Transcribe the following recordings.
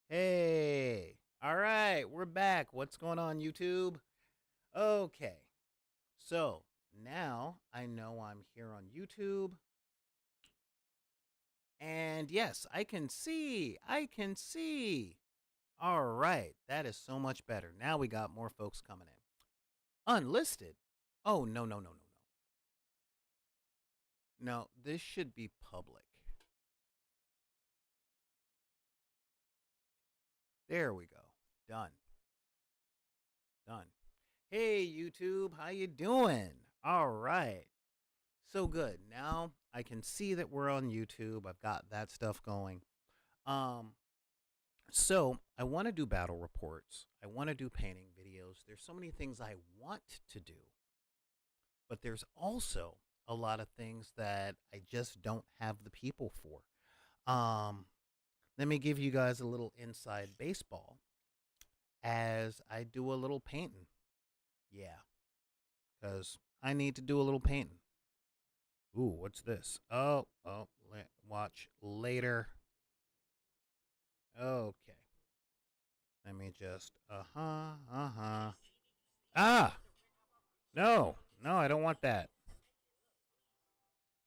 Hey, all right, we're back. What's going on, YouTube? Okay, so now I know I'm here on YouTube, and yes, I can see. I can see. All right, that is so much better. Now we got more folks coming in. Unlisted? Oh, no, no, no, no, no. No, this should be public. There we go. Done. Done. Hey, YouTube, how you doing? All right. So good. Now I can see that we're on YouTube. I've got that stuff going. Um, so I want to do battle reports. I want to do painting videos. There's so many things I want to do, but there's also a lot of things that I just don't have the people for. Let me give you guys a little inside baseball as I do a little painting. Yeah, because I need to do a little painting. Ooh, what's this? Watch later. Okay. Let me just, uh-huh. Ah, no, no, I don't want that.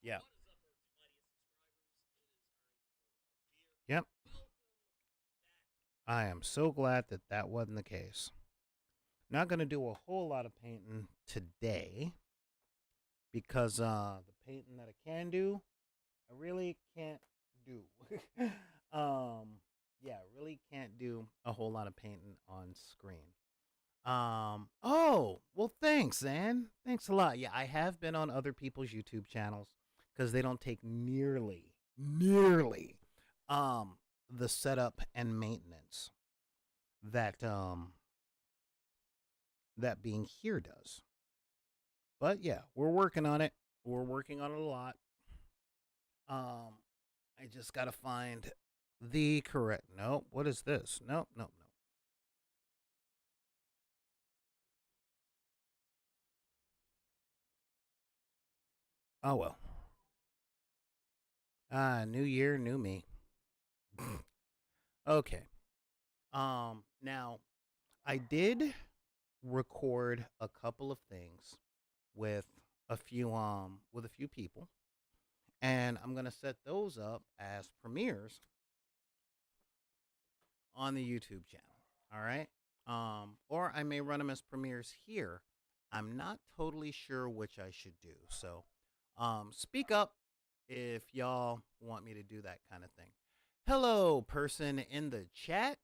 Yeah. Yep. I am so glad that that wasn't the case. Not going to do a whole lot of painting today because the painting that I can do, I really can't do. um, yeah, really can't do a whole lot of painting on screen. Oh, well, thanks, Zan. Thanks a lot. Yeah, I have been on other people's YouTube channels because they don't take nearly, um, the setup and maintenance that that being here does. But yeah, we're working on it. We're working on it a lot. Um, I just gotta find the correct. Nope. What is this? Nope. Nope. Nope. Oh well. New year, new me. Okay. Now I did record a couple of things with a few people, and I'm gonna set those up as premieres on the YouTube channel. All right. Or I may run them as premieres here. I'm not totally sure which I should do. So, speak up if y'all want me to do that kind of thing. Hello, person in the chat.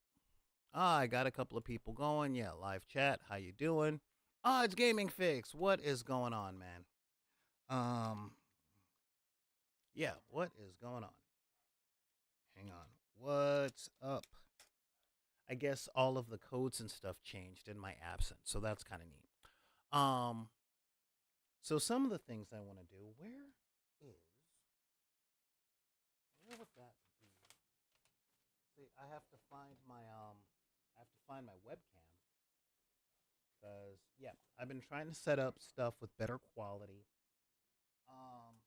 I got a couple of people going. Yeah, live chat. How you doing? It's Gaming Fix. What is going on, man? Um, yeah, what is going on? Hang on. What's up? I guess all of the codes and stuff changed in my absence, so that's kind of neat. Um, so some of the things I want to do. Where would that be? See, I have to find my webcam because yeah, I've been trying to set up stuff with better quality. Um,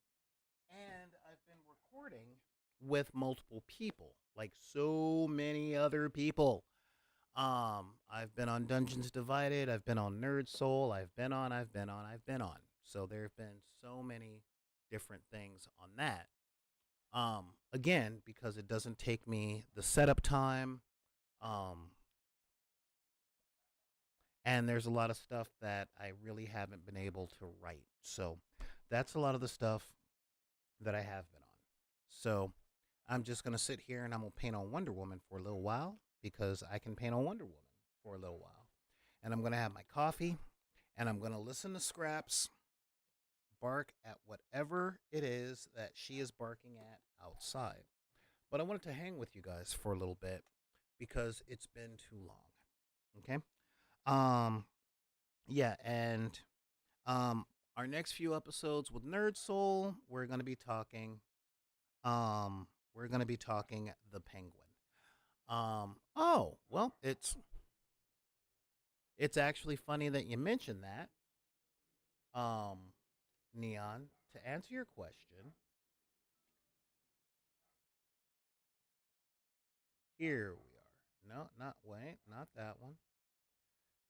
and I've been recording with multiple people, like so many other people. I've been on Dungeons Divided, I've been on Nerd Soul, I've been on. So there have been so many different things on that. Again, because it doesn't take me the setup time. Um, and there's a lot of stuff that I really haven't been able to write. So that's a lot of the stuff that I have been on. So I'm just going to sit here and I'm going to paint on Wonder Woman for a little while because I can paint on Wonder Woman for a little while. And I'm going to have my coffee and I'm going to listen to Scraps bark at whatever it is that she is barking at outside. But I wanted to hang with you guys for a little bit because it's been too long. Okay? Um yeah, and our next few episodes with Nerd Soul, we're going to be talking the Penguin. Oh, well, it's actually funny that you mentioned that. Um Neon, to answer your question, here we are. No, not wait, not that one.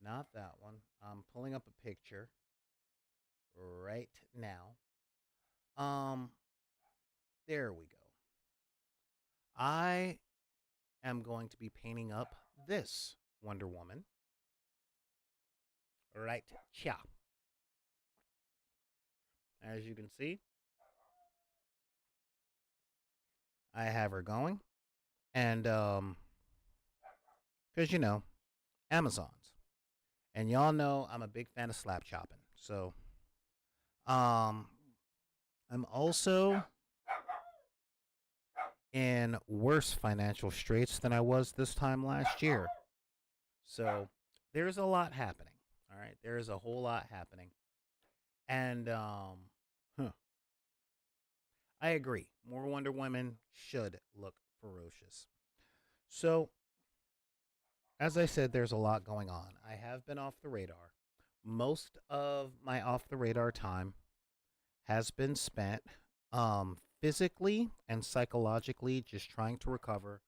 Not that one. I'm pulling up a picture right now. Um, there we go. I am going to be painting up this Wonder Woman right here. As you can see, I have her going, and because Amazon's, and y'all know I'm a big fan of slap chopping. So, um, I'm also in worse financial straits than I was this time last year. So, there's a lot happening. All right, there is a whole lot happening, and huh, I agree. More Wonder Women should look ferocious. So, as I said, there's a lot going on. I have been off the radar. Most of my off the radar time has been spent physically and psychologically just trying to recover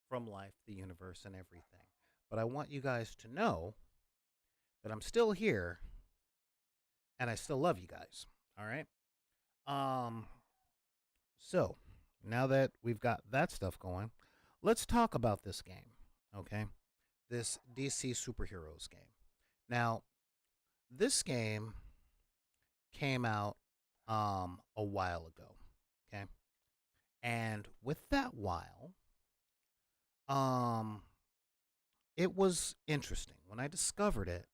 from life, the universe, and everything. But I want you guys to know that I'm still here and I still love you guys. All right. Um, so now that we've got that stuff going, let's talk about this game. Okay. This DC Superheroes game. Now, this game came out a while ago. Okay. And with that while, um it was interesting. When I discovered it,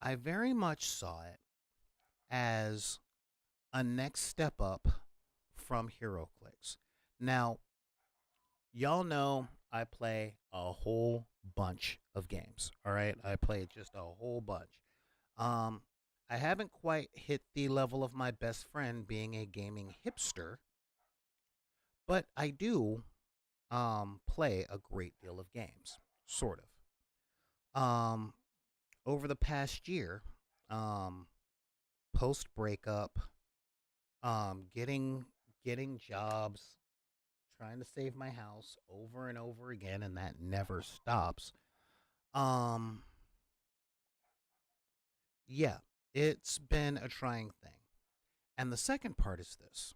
I very much saw it as a next step up from HeroClix. Now, y'all know I play a whole bunch of games. All right, I play just a whole bunch. Um, I haven't quite hit the level of my best friend being a gaming hipster, but I do play a great deal of games, sort of. Over the past year, um, post breakup, getting jobs, trying to save my house over and over again, and that never stops. Um, yeah, it's been a trying thing. And the second part is this: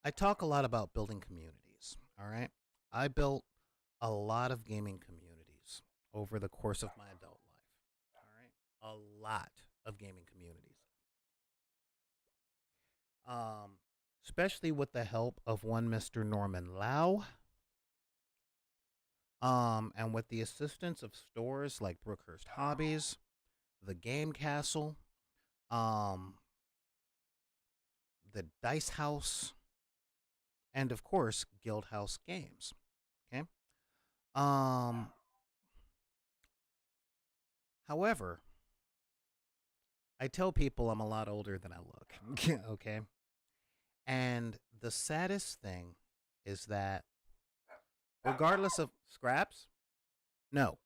I talk a lot about building communities. All right, I built a lot of gaming communities over the course of my adult life. All right, a lot of gaming communities. Um, Especially with the help of one Mr. Norman Lau, and with the assistance of stores like Brookhurst Hobbies, the Game Castle, um, the Dice House, and of course Guild House Games. Okay. Um, However, I tell people I'm a lot older than I look. Okay. And the saddest thing is that regardless of scraps, no,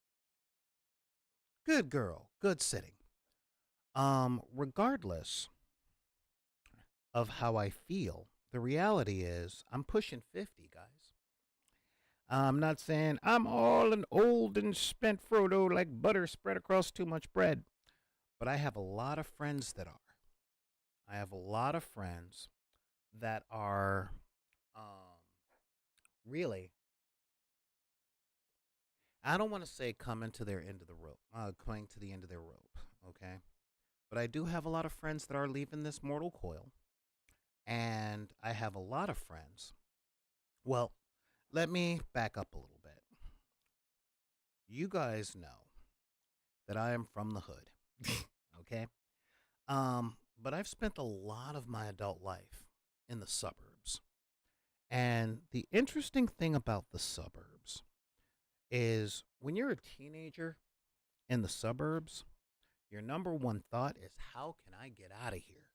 good girl, good sitting. Regardless of how I feel, the reality is I'm pushing 50, guys. I'm not saying I'm all an old and spent Frodo like butter spread across too much bread, but I have a lot of friends that are. I have a lot of friends that are really, I don't want to say coming to their end of the rope, coming to the end of their rope, okay? But I do have a lot of friends that are leaving this mortal coil, and I have a lot of friends. Well, let me back up a little bit. You guys know that I am from the hood, okay? But I've spent a lot of my adult life in the suburbs. And the interesting thing about the suburbs is when you're a teenager in the suburbs, your number one thought is, how can I get out of here?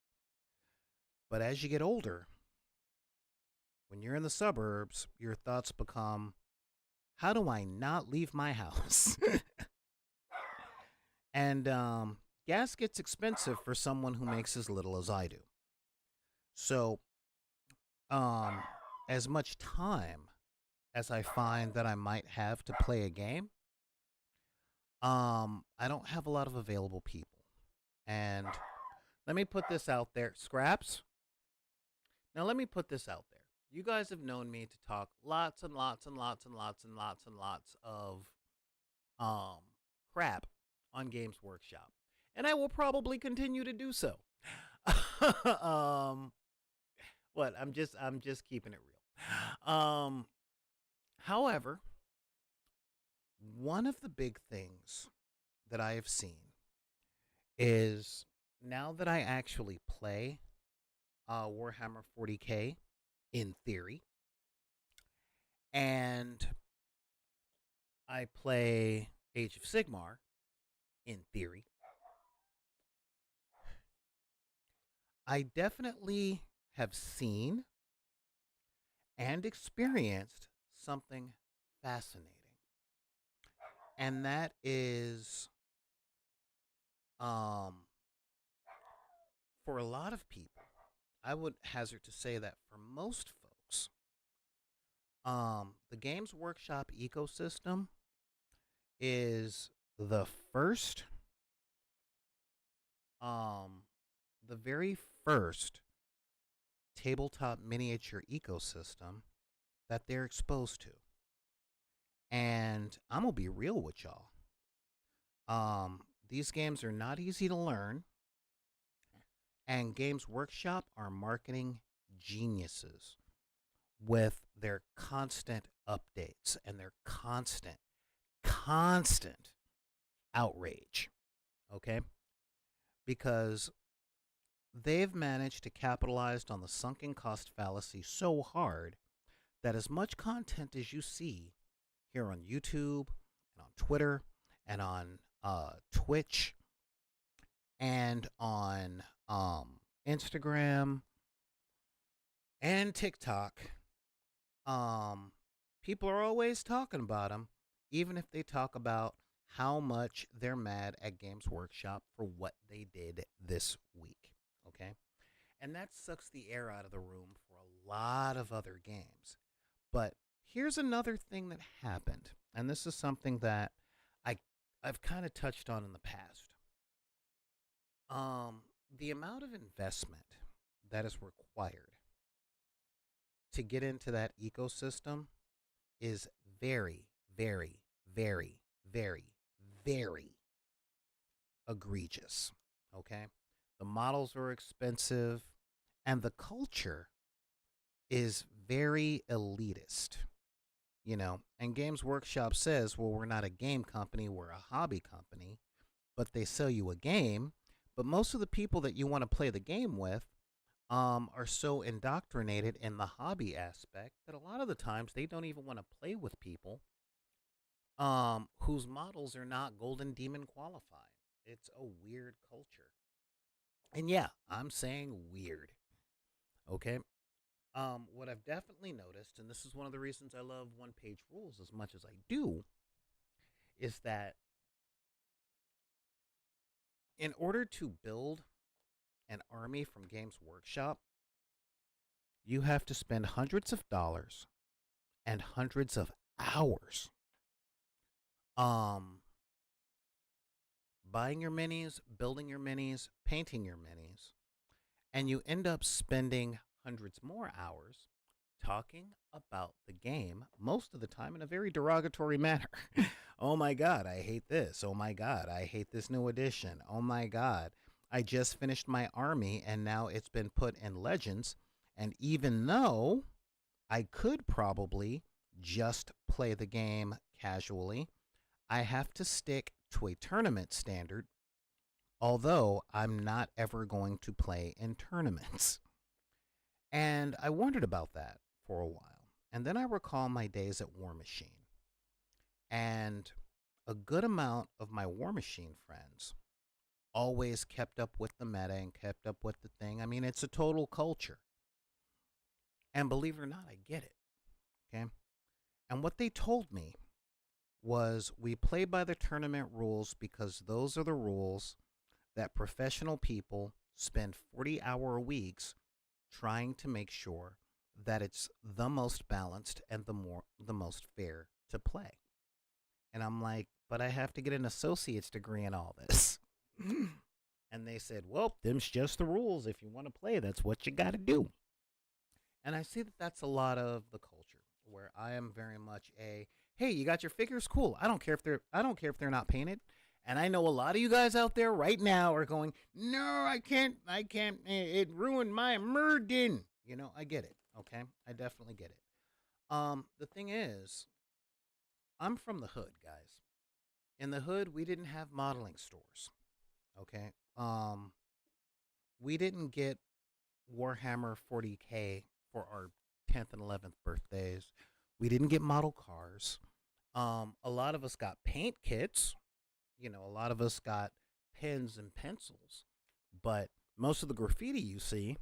But as you get older, when you're in the suburbs, your thoughts become, how do I not leave my house? And gas gets expensive for someone who makes as little as I do. So, um, as much time as I find that I might have to play a game, I don't have a lot of available people. And let me put this out there, Scraps. Now let me put this out there. You guys have known me to talk lots and lots and lots and lots and lots and lots of um crap on Games Workshop. And I will probably continue to do so. um what? I'm just keeping it real. However, one of the big things that I have seen is now that I actually play Warhammer 40K in theory, and I play Age of Sigmar in theory, I definitely have seen and experienced something fascinating. And that is, um, for a lot of people, I would hazard to say that for most folks, the Games Workshop ecosystem is the first, um, the very first tabletop miniature ecosystem that they're exposed to. And I'm gonna be real with y'all. These games are not easy to learn, and Games Workshop are marketing geniuses with their constant updates and their constant outrage. Okay? Because they've managed to capitalize on the sunken cost fallacy so hard that as much content as you see here on YouTube and on Twitter and on Twitch and on Instagram and TikTok, um, people are always talking about them, even if they talk about how much they're mad at Games Workshop for what they did this week. Okay? And that sucks the air out of the room for a lot of other games. But here's another thing that happened, and this is something that I I've kind of touched on in the past. Um, the amount of investment that is required to get into that ecosystem is very, very, very, very, very egregious. Okay? The models are expensive, and the culture is very elitist. And Games Workshop says, well, we're not a game company, we're a hobby company, but they sell you a game. But most of the people that you want to play the game with are so indoctrinated in the hobby aspect that a lot of the times they don't even want to play with people whose models are not Golden Demon qualified. It's a weird culture. And yeah, I'm saying weird. Okay. What I've definitely noticed, and this is one of the reasons I love one page rules as much as I do, is that in order to build an army from Games Workshop, you have to spend hundreds of dollars and hundreds of hours um, buying your minis, building your minis, painting your minis, and you end up spending hundreds more hours talking about the game, most of the time in a very derogatory manner. Oh my God, I hate this. Oh my God, I hate this new edition. Oh my God, I just finished my army and now it's been put in Legends. And even though I could probably just play the game casually, I have to stick to a tournament standard, although I'm not ever going to play in tournaments. And I wondered about that for a while. And then I recall my days at War Machine. And a good amount of my War Machine friends always kept up with the meta and kept up with the thing. I mean, it's a total culture. And believe it or not, I get it. Okay. And what they told me was we play by the tournament rules because those are the rules that professional people spend 40-hour weeks trying to make sure that it's the most balanced and the most fair to play. And I'm like, but I have to get an associate's degree in all this. And they said, well, them's just the rules. If you want to play, that's what you got to do. And I see that that's a lot of the culture where I am very much a, hey, you got your figures? Cool. I don't care if they're not painted. And I know a lot of you guys out there right now are going, no, I can't, it ruined my Murden. You know, I get it. Okay. I definitely get it. The thing is, I'm from the hood, guys. In the hood, we didn't have modeling stores. Okay. We didn't get Warhammer 40K for our 10th and 11th birthdays. We didn't get model cars. A lot of us got paint kits. You know, a lot of us got pens and pencils. But most of the graffiti you see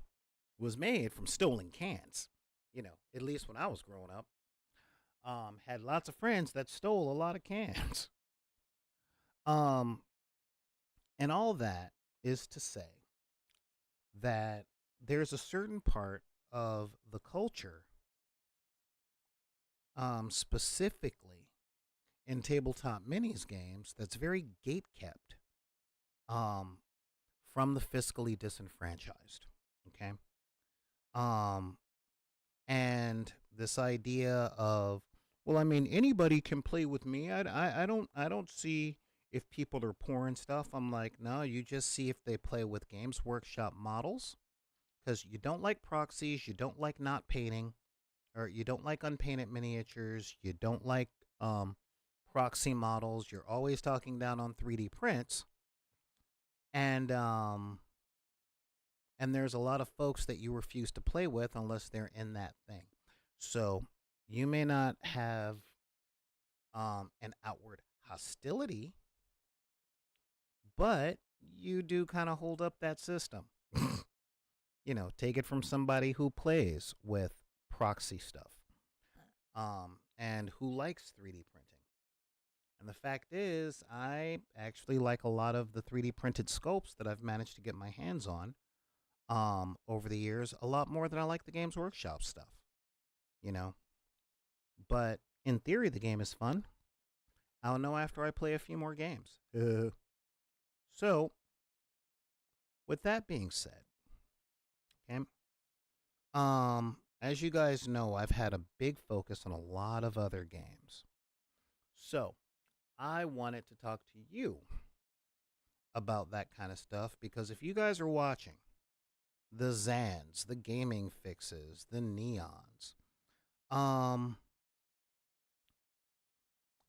was made from stolen cans. You know, at least when I was growing up. Had lots of friends that stole a lot of cans. Um, and all that is to say that there's a certain part of the culture, specifically in tabletop minis games, that's very gate kept, um, from the fiscally disenfranchised. Okay. Um, and this idea of, well, I mean, anybody can play with me. I don't see if people are poor and stuff. I'm like, no, you just see if they play with Games Workshop models, because you don't like proxies, you don't like not painting, or you don't like unpainted miniatures, you don't like um, proxy models. You're always talking down on 3D prints, and there's a lot of folks that you refuse to play with unless they're in that thing. So you may not have an outward hostility, but you do kind of hold up that system. You know, take it from somebody who plays with proxy stuff, and who likes 3D printing. And the fact is, I actually like a lot of the 3D printed sculpts that I've managed to get my hands on, over the years, a lot more than I like the Games Workshop stuff, you know. But in theory, the game is fun. I'll know after I play a few more games. So, with that being said, okay, as you guys know, I've had a big focus on a lot of other games. So, I wanted to talk to you about that kind of stuff because if you guys are watching the Zans, the gaming fixes, the neons, um,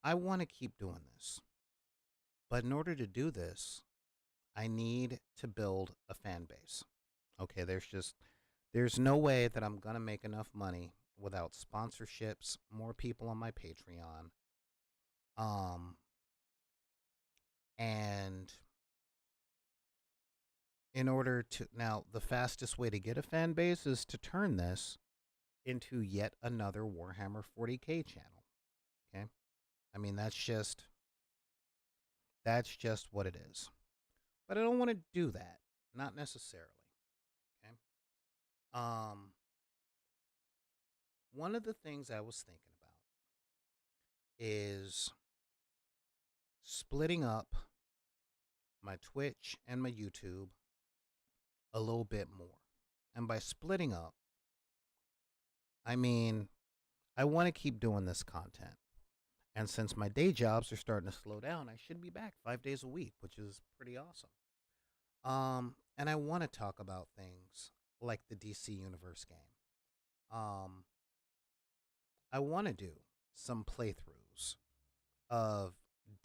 I want to keep doing this. But in order to do this, I need to build a fan base. Okay, there's no way that I'm going to make enough money without sponsorships, more people on my Patreon. Um and in order to now the fastest way to get a fan base is to turn this into yet another Warhammer 40K channel. Okay? I mean that's just what it is. But I don't want to do that. Not necessarily. Okay? Um One of the things I was thinking about is splitting up my Twitch and my YouTube a little bit more. And by splitting up, I mean I want to keep doing this content. And since my day jobs are starting to slow down, I should be back 5 days a week, which is pretty awesome. And I want to talk about things like the DC Universe game. Um, I want to do some playthroughs of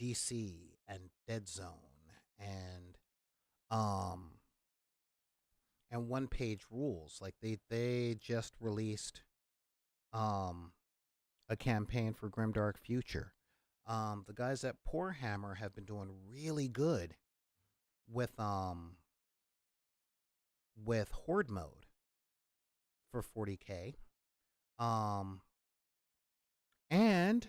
DC and Dead Zone um and one page rules. Like they just released um a campaign for Grimdark Future. The guys at Poor Hammer have been doing really good with Horde mode for 40K. Um, and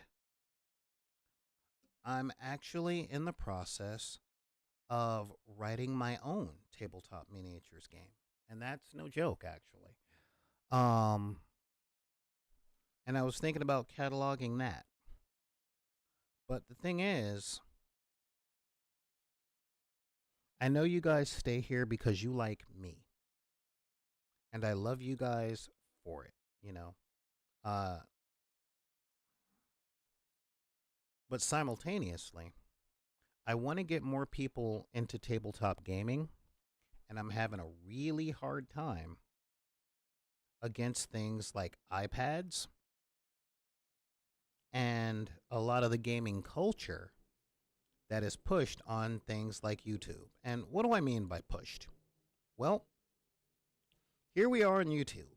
I'm actually in the process of writing my own tabletop miniatures game, and that's no joke, actually. Um, and I was thinking about cataloging that. But the thing is, I know you guys stay here because you like me, and I love you guys for it, you know. Uh, but simultaneously, I want to get more people into tabletop gaming, and I'm having a really hard time against things like iPads and a lot of the gaming culture that is pushed on things like YouTube. And what do I mean by pushed? Well, here we are on YouTube.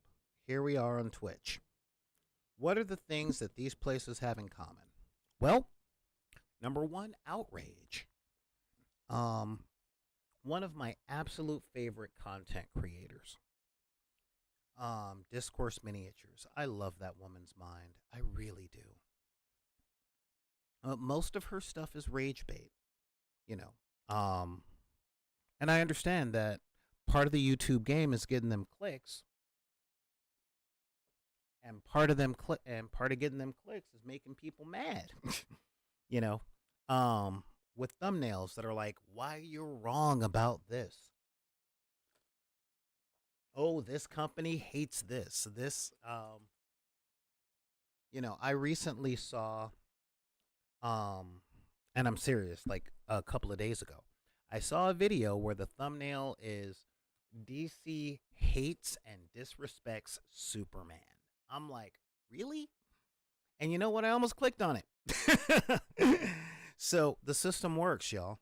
Here we are on Twitch. What are the things that these places have in common? Well, number one, outrage. Um, One of my absolute favorite content creators, Discourse Miniatures. I love that woman's mind. I really do. Most of her stuff is rage bait, you know. And I understand that part of the YouTube game is getting them clicks, and part of getting them clicks is making people mad. you know, with thumbnails that are like, "Why you're wrong about this? Oh, this company hates this. I recently saw, um, and I'm serious, like a couple of days ago, I saw a video where the thumbnail is DC hates and disrespects Superman. I'm like, really? And you know what? I almost clicked on it. So the system works, y'all.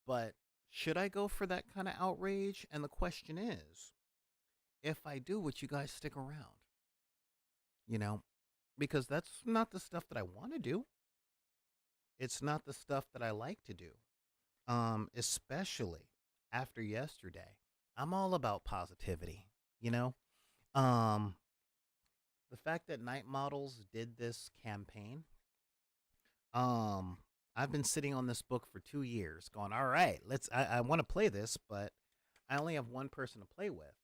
But should I go for that kind of outrage? And the question is, if I do, would you guys stick around? You know, because that's not the stuff that I want to do. It's not the stuff that I like to do. Especially after yesterday. I'm all about positivity, you know? Um, the fact that Night Models did this campaign, um, I've been sitting on this book for 2 years, going, all right, I want to play this, but I only have one person to play with.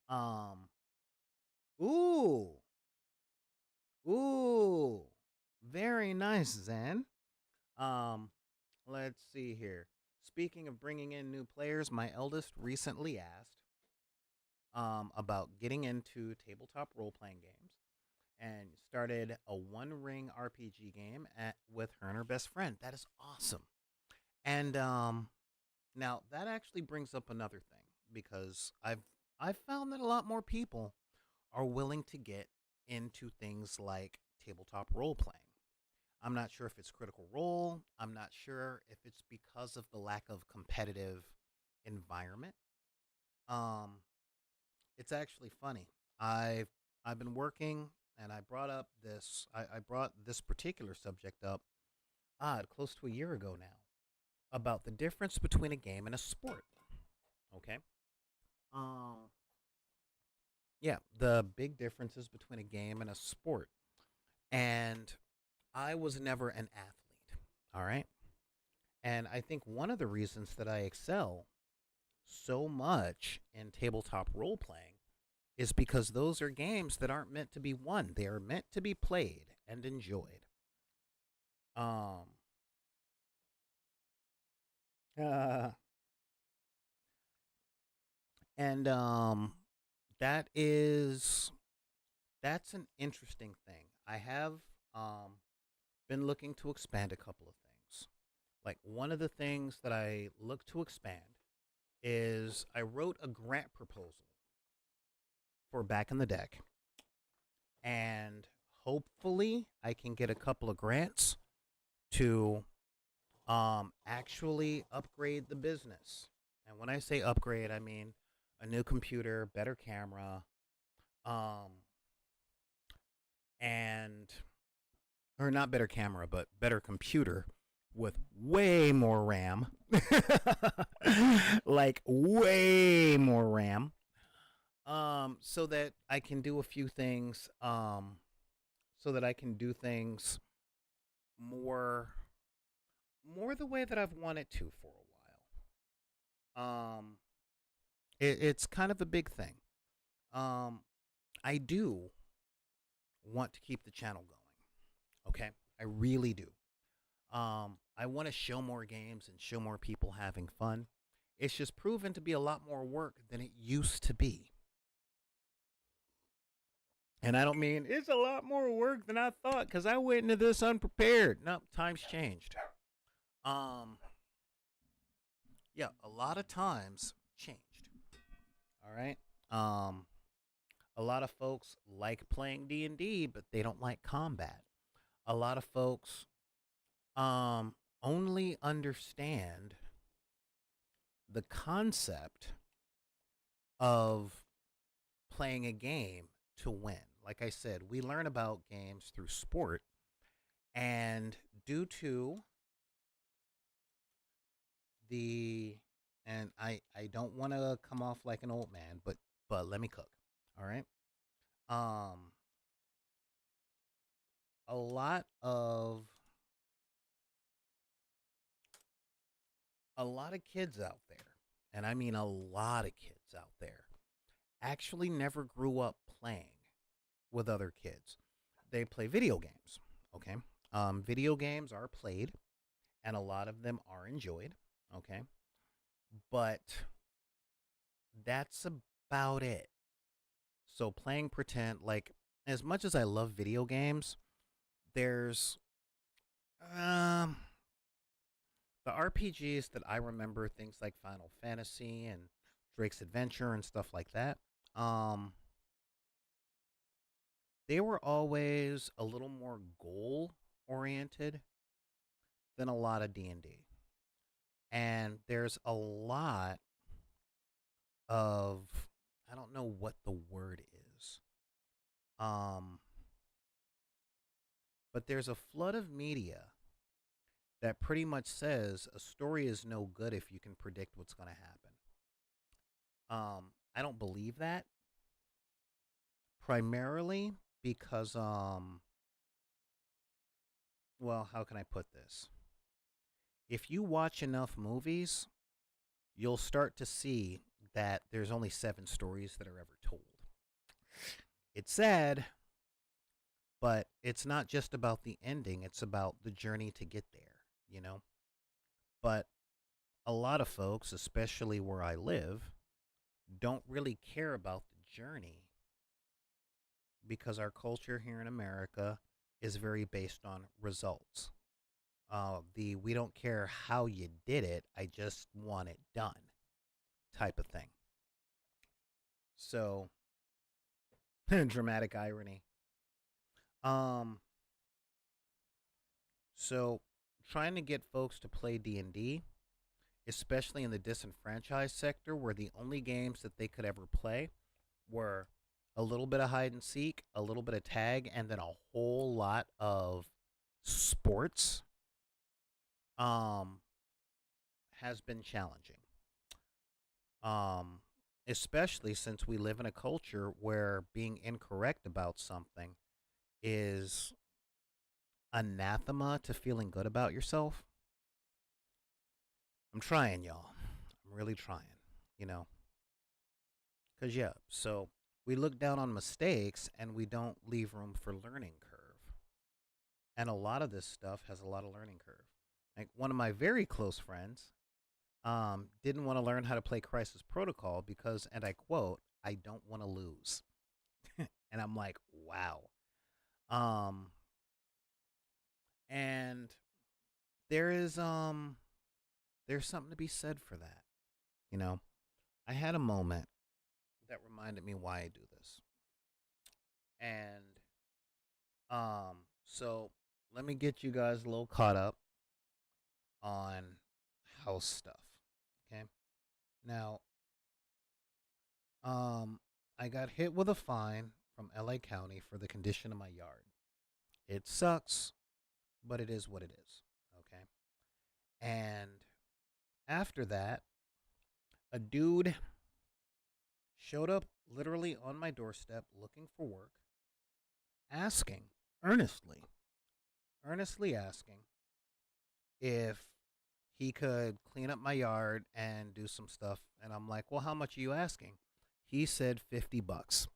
Um, ooh, ooh, very nice, Zen. Um, let's see here. Speaking of bringing in new players, my eldest recently asked about getting into tabletop role playing games and started a One Ring RPG game with her and her best friend. That is awesome. And now that actually brings up another thing because I've found that a lot more people are willing to get into things like tabletop role playing. I'm not sure if it's Critical Role. I'm not sure if it's because of the lack of competitive environment. Um, it's actually funny. I've been working, and I brought this particular subject up close to a year ago now about the difference between a game and a sport. Okay. Um, yeah, the big differences between a game and a sport. And I was never an athlete. All right. And I think one of the reasons that I excel so much in tabletop role playing is because those are games that aren't meant to be won. They are meant to be played and enjoyed. Um, uh, and that is that's an interesting thing. I have um been looking to expand a couple of things. Like one of the things that I look to expand is I wrote a grant proposal for Back in the Deck, and hopefully I can get a couple of grants to actually upgrade the business. And when I say upgrade, I mean a new computer, better camera, um and or not better camera, but better computer with way more RAM. Like way more RAM. So that I can do a few things so that I can do things more more the way that I've wanted to for a while. It's kind of a big thing. Um I do want to keep the channel going. Okay, I really do. I want to show more games and show more people having fun. It's just proven to be a lot more work than it used to be. And I don't mean it's a lot more work than I thought because I went into this unprepared. No, times changed. Um, yeah, a lot of times changed. All right. Um, a lot of folks like playing D&D, but they don't like combat. A lot of folks only understand the concept of playing a game to win. Like I said, we learn about games through sport, and due to the and I don't want to come off like an old man, but let me cook. All right. Um a lot of a lot of kids out there, and I mean a lot of kids out there actually never grew up playing with other kids. They play video games, okay? Video games are played, and a lot of them are enjoyed, okay? But that's about it. So playing pretend, like, as much as I love video games, there's um the RPGs that I remember, things like Final Fantasy and Drake's Adventure and stuff like that. Um they were always a little more goal oriented than a lot of D&D. And there's a lot of, I don't know what the word is. Um but there's a flood of media that pretty much says a story is no good if you can predict what's going to happen. I don't believe that, primarily because well, how can I put this? If you watch enough movies, you'll start to see that there's only 7 stories that are ever told. It's sad, but it's not just about the ending, it's about the journey to get there, you know? But a lot of folks, especially where I live, don't really care about the journey because our culture here in America is very based on results. The we don't care how you did it, I just want it done type of thing. So, dramatic irony. Um, so trying to get folks to play D&D, especially in the disenfranchised sector where the only games that they could ever play were a little bit of hide and seek, a little bit of tag, and then a whole lot of sports, um, has been challenging. Um, Especially since we live in a culture where being incorrect about something is anathema to feeling good about yourself. I'm trying, y'all. I'm really trying, you know. Because, yeah, so we look down on mistakes and we don't leave room for learning curve. And a lot of this stuff has a lot of learning curve. Like one of my very close friends didn't want to learn how to play Crisis Protocol because, and I quote, I don't want to lose. And I'm like, wow. Um, and there is there's something to be said for that. You know, I had a moment that reminded me why I do this. And so let me get you guys a little caught up on house stuff. Okay. Now, um, I got hit with a fine from LA County for the condition of my yard. It sucks, but it is what it is. Okay. And after that, a dude showed up literally on my doorstep looking for work, asking earnestly, earnestly asking if he could clean up my yard and do some stuff. And I'm like, well, how much are you asking? He said $50.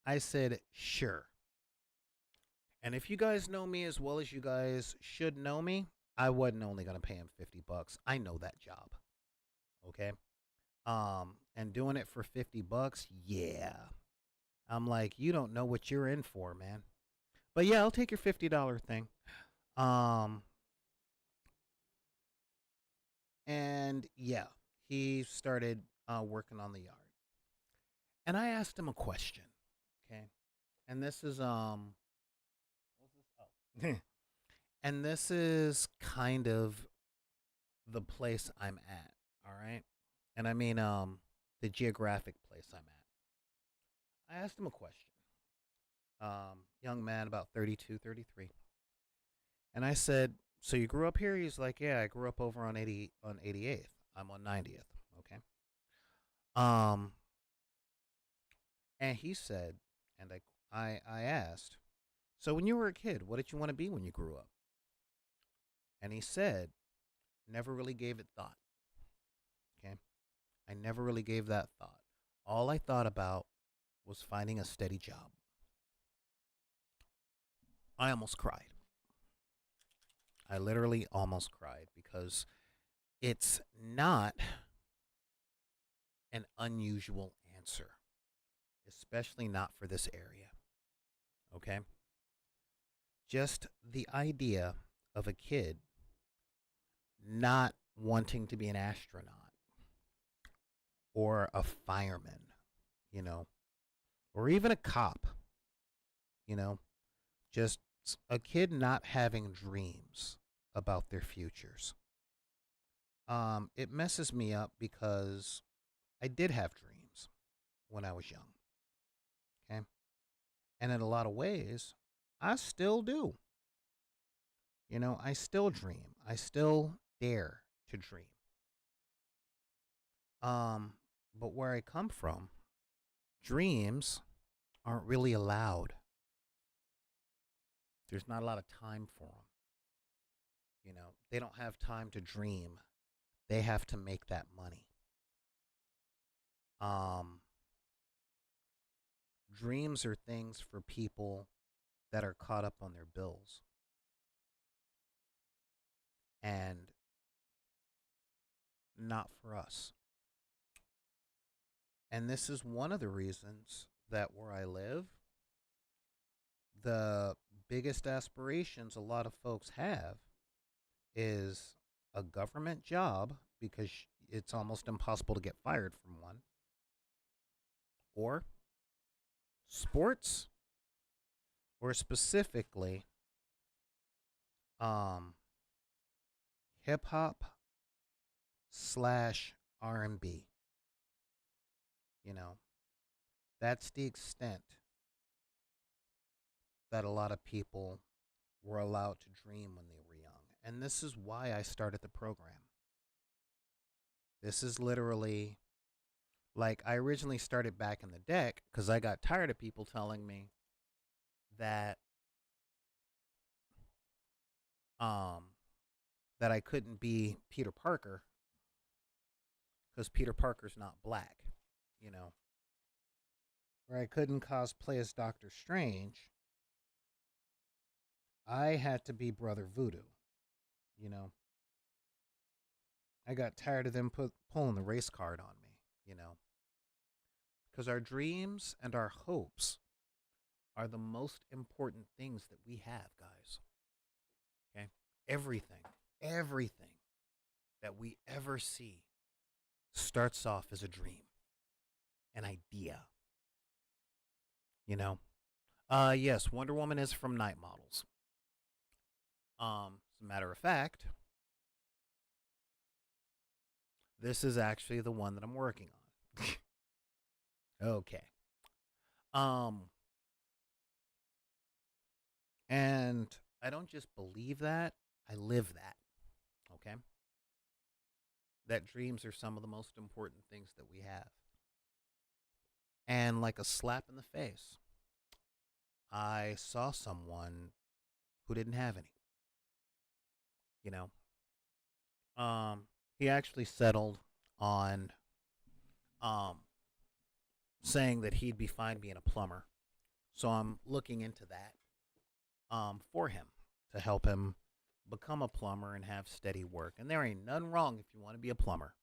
I said, sure. And if you guys know me as well as you guys should know me, I wasn't only going to pay him $50. I know that job. Okay. And doing it for $50, yeah. I'm like, you don't know what you're in for, man. But yeah, I'll take your $50 thing. Um, and yeah, he started working on the yard. And I asked him a question. Okay. And this is what's this? Oh. And this is kind of the place I'm at, all right? And I mean the geographic place I'm at. I asked him a question. Young man about 32, 33. And I said, "So you grew up here?" He's like, "Yeah, I grew up over on 88th. I'm on 90th." Okay. Um and he said, and I asked, "So when you were a kid, what did you want to be when you grew up?" And he said, "Never really gave it thought." Okay? I never really gave that thought. All I thought about was finding a steady job. I almost cried. I literally almost cried because it's not an unusual answer, especially not for this area. Okay? Just the idea of a kid not wanting to be an astronaut or a fireman, you know, or even a cop, you know, just a kid not having dreams about their futures. It messes me up because I did have dreams when I was young. Okay. And in a lot of ways, I still do. I still dream. I still dare to dream. Um, but where I come from, dreams aren't really allowed. There's not a lot of time for them. They don't have time to dream. They have to make that money. Um, Dreams are things for people that are caught up on their bills. And not for us. And this is one of the reasons that where I live, the biggest aspirations a lot of folks have is a government job because it's almost impossible to get fired from one, or sports, or specifically um, hip hop slash R&B. You know, that's the extent that a lot of people were allowed to dream when they were young. And this is why I started the program. This is literally like I originally started back in the deck because I got tired of people telling me that um that I couldn't be Peter Parker because Peter Parker's not black, you know, or I couldn't cosplay as Doctor Strange. I had to be Brother Voodoo, you know. I got tired of them pulling the race card on me, you know, because our dreams and our hopes are the most important things that we have, guys. Okay? Everything, everything that we ever see starts off as a dream, an idea, you know. Yes, Wonder Woman is from Night Models. As a matter of fact, this is actually the one that I'm working on. Okay. Um, and I don't just believe that, I live that. Okay? That dreams are some of the most important things that we have. And like a slap in the face, I saw someone who didn't have any, you know. He actually settled on um saying that he'd be fine being a plumber So I'm looking into that for him to help him become a plumber and have steady work. And there ain't nothing wrong if you want to be a plumber.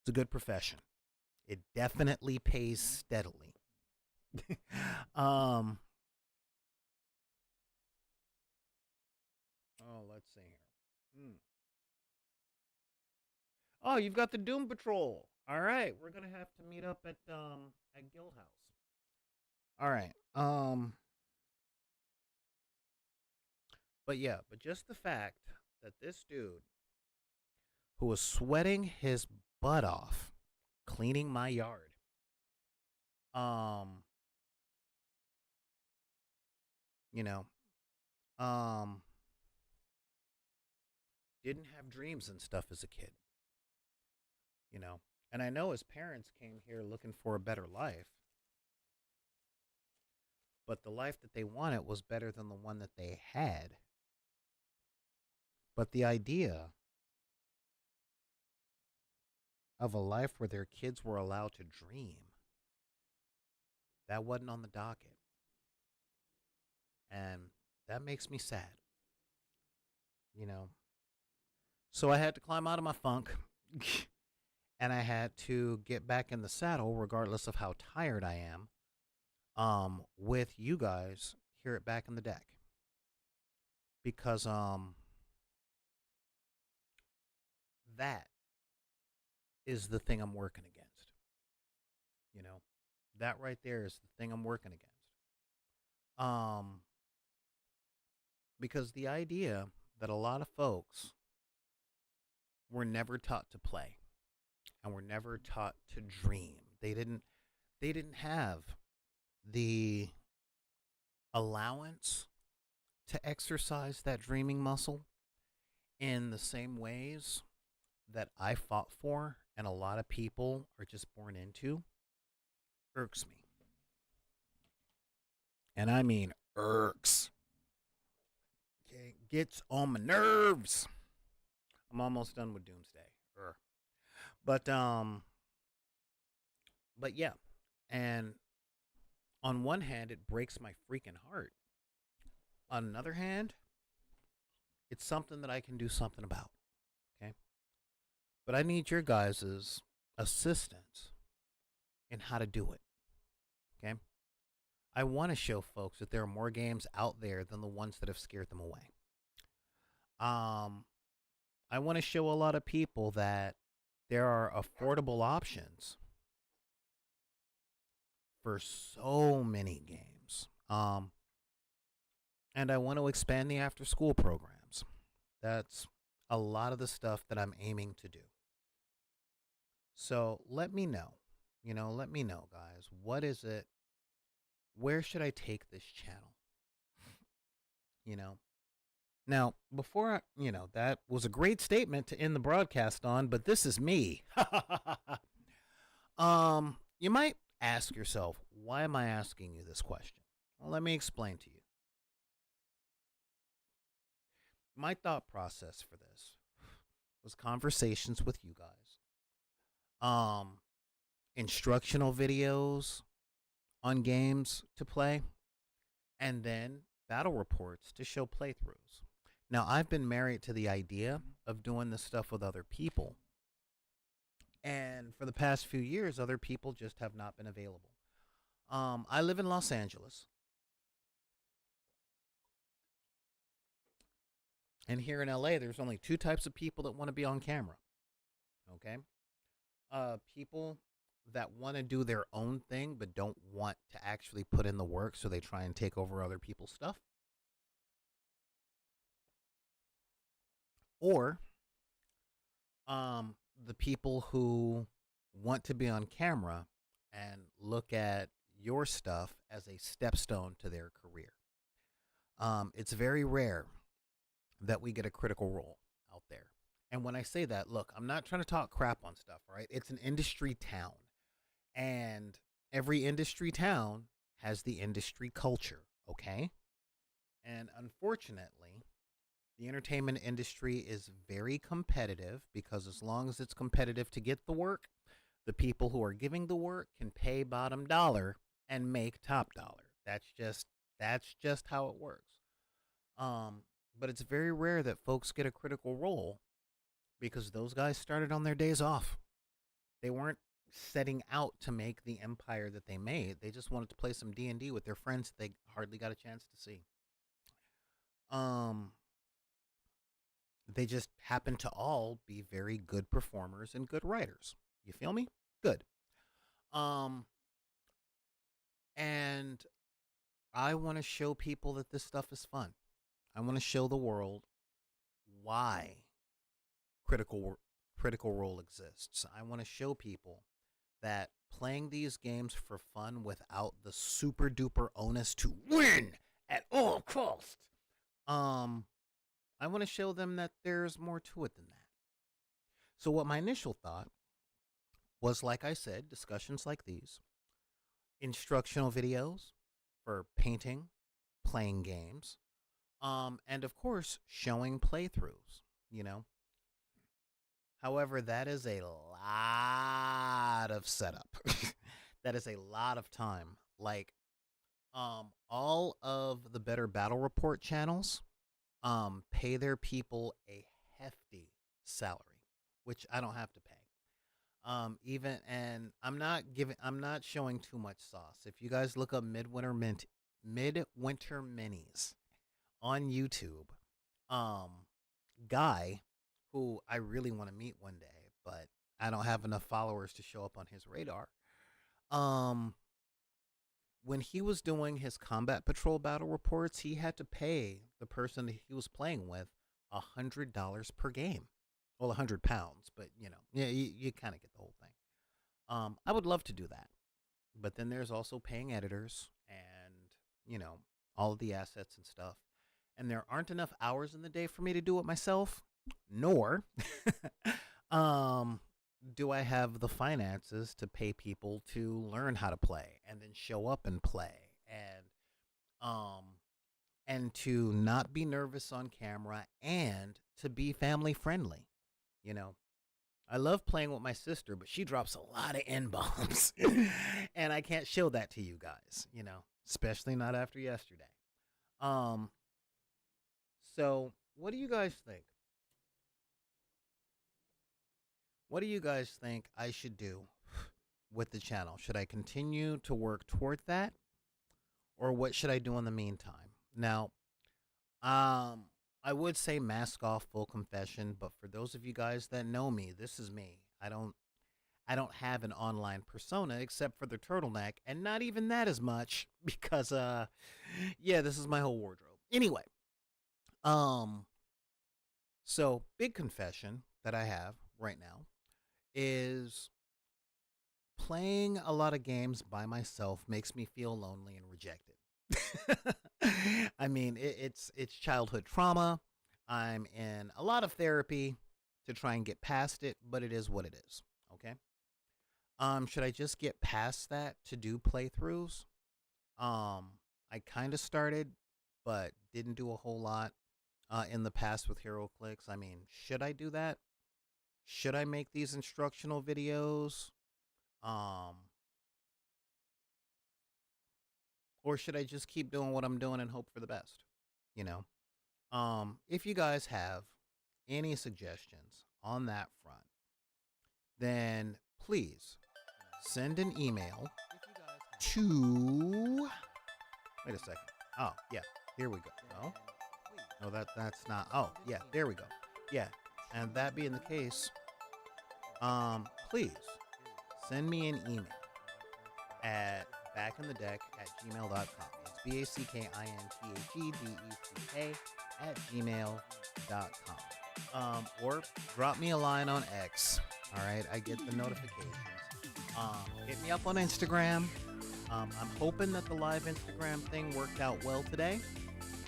It's a good profession. It definitely pays steadily. um, let's see here. Oh, you've got the Doom Patrol. All right, we're gonna have to meet up at Guild House. All right. But yeah, but just the fact that this dude who was sweating his butt off cleaning my yard, um, you know, um, didn't have dreams and stuff as a kid, you know. And I know his parents came here looking for a better life, but the life that they wanted was better than the one that they had. But the idea of a life where their kids were allowed to dream, that wasn't on the docket. And that makes me sad, you know. So I had to climb out of my funk and I had to get back in the saddle regardless of how tired I am with you guys here at Back in the Deck. Because that is the thing I'm working against. You know, that right there is the thing I'm working against. Um, because the idea that a lot of folks were never taught to play and were never taught to dream. They didn't have the allowance to exercise that dreaming muscle in the same ways that I fought for and a lot of people are just born into irks me. And I mean irks. Okay, gets on my nerves. I'm almost done with Doomsday. Urgh. But but yeah. And on one hand it breaks my freaking heart. On another hand, it's something that I can do something about. Okay? But I need your guys' assistance in how to do it. Okay? I want to show folks that there are more games out there than the ones that have scared them away. Um, I want to show a lot of people that there are affordable options for so many games. And I want to expand the after school programs. That's a lot of the stuff that I'm aiming to do. So let me know. Let me know, guys. What is it? Where should I take this channel? You know, Now, that was a great statement to end the broadcast on, but this is me. You might ask yourself, why am I asking you this question? Well, let me explain to you. My thought process for this was conversations with you guys, um, instructional videos on games to play, and then battle reports to show playthroughs. Now, I've been married to the idea of doing this stuff with other people. And for the past few years, other people just have not been available. I live in Los Angeles. And here in LA, there's only two types of people that want to be on camera. Okay? People that want to do their own thing but don't want to actually put in the work, so they try and take over other people's stuff. Or the people who want to be on camera and look at your stuff as a stepstone to their career. It's very rare that we get a critical role out there. And when I say that, look, I'm not trying to talk crap on stuff, right? It's an industry town. And every industry town has the industry culture, okay? And unfortunately, the entertainment industry is very competitive because as long as it's competitive to get the work, the people who are giving the work can pay bottom dollar and make top dollar. That's just that's just how it works. Um, but it's very rare that folks get a critical role because those guys started on their days off. They weren't setting out to make the empire that they made. They just wanted to play some D&D with their friends that they hardly got a chance to see. Um, they just happen to all be very good performers and good writers. You feel me? Good. Um, and I want to show people that this stuff is fun. I want to show the world why critical critical role exists. I want to show people that playing these games for fun without the super duper onus to win at all costs. Um, I want to show them that there's more to it than that. So what my initial thought was, like I said, discussions like these, instructional videos for painting, playing games, and of course, showing playthroughs, you know. However, that is a lot of setup. That is a lot of time. Like, all of the Better Battle Report channels, pay their people a hefty salary, which I don't have to pay. Even and I'm not showing too much sauce. If you guys look up Midwinter Minis on YouTube, um, guy who I really want to meet one day, but I don't have enough followers to show up on his radar. Um, when he was doing his combat patrol battle reports, he had to pay the person that he was playing with $100 per game. Well, £100, but yeah, you kind of get the whole thing. I would love to do that, but then there's also paying editors and all of the assets and stuff, and there aren't enough hours in the day for me to do it myself. Nor, um, do I have the finances to pay people to learn how to play and then show up and play um and to not be nervous on camera and to be family friendly. You know, I love playing with my sister, but she drops a lot of N bombs, and I can't show that to you guys. Especially not after yesterday. Um, so what do you guys think? What do you guys think I should do with the channel? Should I continue to work toward that, or what should I do in the meantime? Now, um, I would say mask off, full confession, but for those of you guys that know me, this is me. I don't have an online persona except for the turtleneck, and not even that as much because yeah, this is my whole wardrobe. Anyway, um so big confession that I have right now is playing a lot of games by myself makes me feel lonely and rejected. I mean, it's childhood trauma. I'm in a lot of therapy to try and get past it, but it is what it is. Okay. Should I just get past that to do playthroughs? I kind of started, but didn't do a whole lot in the past with Hero Clicks. I mean, should I do that? Should I make these instructional videos? Um, or should I just keep doing what I'm doing and hope for the best? You know? If you guys have any suggestions on that front, then please send an email to. Wait a second. Oh, yeah. Here we go. No, no, that's not. Oh, yeah. There we go. Yeah. And that being the case, please send me an email at backinthedeck@gmail.com. It's BACKINTHEDECK@gmail.com. Or drop me a line on X. All right, I get the notifications. Hit me up on Instagram. I'm hoping that the live Instagram thing worked out well today.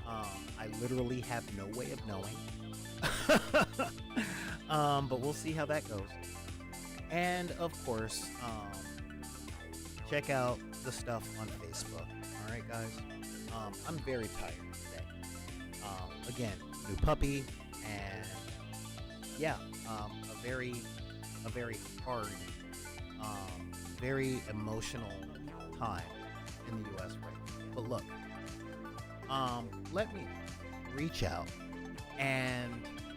I literally have no way of knowing. But we'll see how that goes. And of course, check out the stuff on Facebook. All right, guys. I'm very tired today. Again, new puppy, and yeah, a very hard, very emotional time in the U.S. right now. But look, let me reach out, and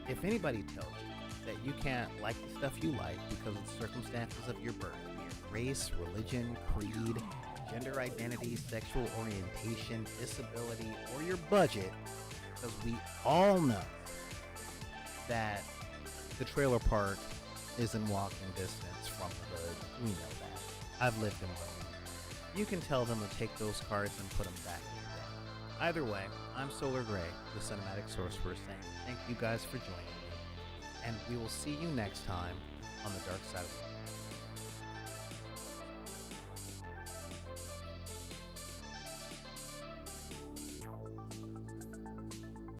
if anybody tells you that you can't like the stuff you like because of the circumstances of your birth, be it race, religion, creed, gender identity, sexual orientation, disability, or your budget, because we all know that the trailer park is in walking distance from the hood. We know that. I've lived in both. You can tell them to take those cards and put them back in the deck. Either way, I'm Solar Gray, the Cinematic Sorcerer, saying thank you guys for joining me, and we will see you next time on the Dark Side of the Moon.